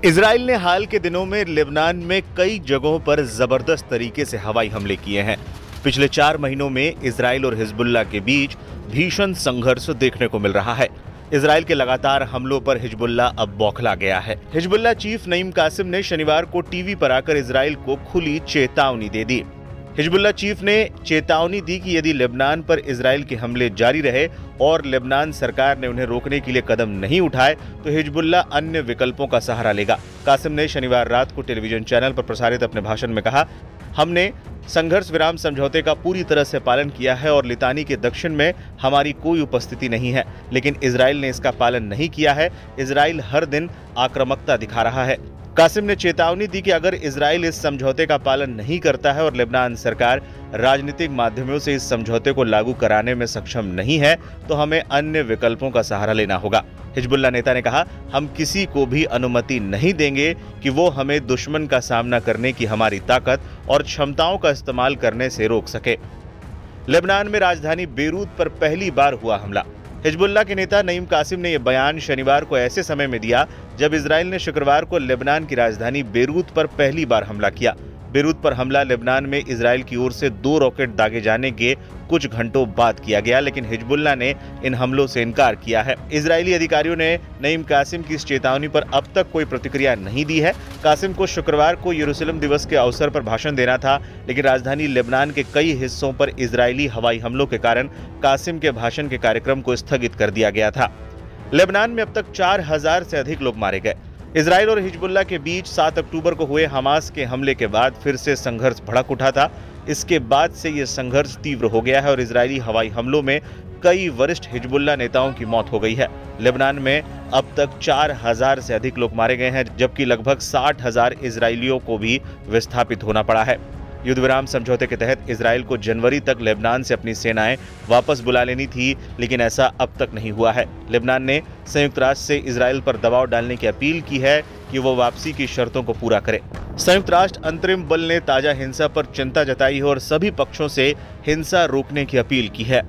Israel ने हाल के दिनों में लेबनान में कई जगहों पर जबरदस्त तरीके से हवाई हमले किए हैं। पिछले 4 महीनों में इजराइल और हिजबुल्लाह के बीच भीषण संघर्ष देखने को मिल रहा है। इजराइल के लगातार हमलों पर हिजबुल्लाह अब बौखला गया है। हिजबुल्लाह चीफ नईम कासिम ने शनिवार को टीवी पर आकर इजराइल को खुली चेतावनी दे दी। हिजबुल्लाह चीफ ने चेतावनी दी कि यदि लेबनान पर इजराइल के हमले जारी रहे और लेबनान सरकार ने उन्हें रोकने के लिए कदम नहीं उठाए तो हिजबुल्लाह अन्य विकल्पों का सहारा लेगा। कासिम ने शनिवार रात को टेलीविजन चैनल पर प्रसारित अपने भाषण में कहा, हमने संघर्ष विराम समझौते का पूरी तरह से पालन किया है और लितानी के दक्षिण में हमारी कोई उपस्थिति नहीं है, लेकिन इजराइल ने इसका पालन नहीं किया है। इजराइल हर दिन आक्रामकता दिखा रहा है। कासिम ने चेतावनी दी कि अगर इजराइल इस समझौते का पालन नहीं करता है और लेबनान सरकार राजनीतिक माध्यमों से इस समझौते को लागू कराने में सक्षम नहीं है तो हमें अन्य विकल्पों का सहारा लेना होगा। हिजबुल्लाह नेता ने कहा, हम किसी को भी अनुमति नहीं देंगे कि वो हमें दुश्मन का सामना करने की हमारी ताकत और क्षमताओं का इस्तेमाल करने से रोक सके। लेबनान में राजधानी बेरूत पर पहली बार हुआ हमला। हिजबुल्लाह के नेता नईम कासिम ने यह बयान शनिवार को ऐसे समय में दिया जब इजराइल ने शुक्रवार को लेबनान की राजधानी बेरूत पर पहली बार हमला किया। बेरूत पर हमला लेबनान में इजराइल की ओर से 2 रॉकेट दागे जाने के कुछ घंटों बाद किया गया, लेकिन हिजबुल्लाह ने इन हमलों से इनकार किया है। इजरायली अधिकारियों ने नईम कासिम की इस चेतावनी पर अब तक कोई प्रतिक्रिया नहीं दी है। कासिम को शुक्रवार को यरूशलेम दिवस के अवसर पर भाषण देना था, लेकिन राजधानी लेबनान के कई हिस्सों पर इजरायली हवाई हमलों के कारण कासिम के भाषण के कार्यक्रम को स्थगित कर दिया गया था। लेबनान में अब तक 4000 से अधिक लोग मारे गए। इजराइल और हिजबुल्लाह के बीच 7 अक्टूबर को हुए हमास के हमले के बाद फिर से संघर्ष भड़क उठा था। इसके बाद से यह संघर्ष तीव्र हो गया है और इजरायली हवाई हमलों में कई वरिष्ठ हिजबुल्लाह नेताओं की मौत हो गई है। लेबनान में अब तक 4000 से अधिक लोग मारे गए हैं, जबकि लगभग 60,000 इजरायलियों को भी विस्थापित होना पड़ा है। युद्ध विराम समझौते के तहत इजराइल को जनवरी तक लेबनान से अपनी सेनाएं वापस बुला लेनी थी, लेकिन ऐसा अब तक नहीं हुआ है। लेबनान ने संयुक्त राष्ट्र से इजराइल पर दबाव डालने की अपील की है कि वो वापसी की शर्तों को पूरा करे। संयुक्त राष्ट्र अंतरिम बल ने ताजा हिंसा पर चिंता जताई है और सभी पक्षों से हिंसा रोकने की अपील की है।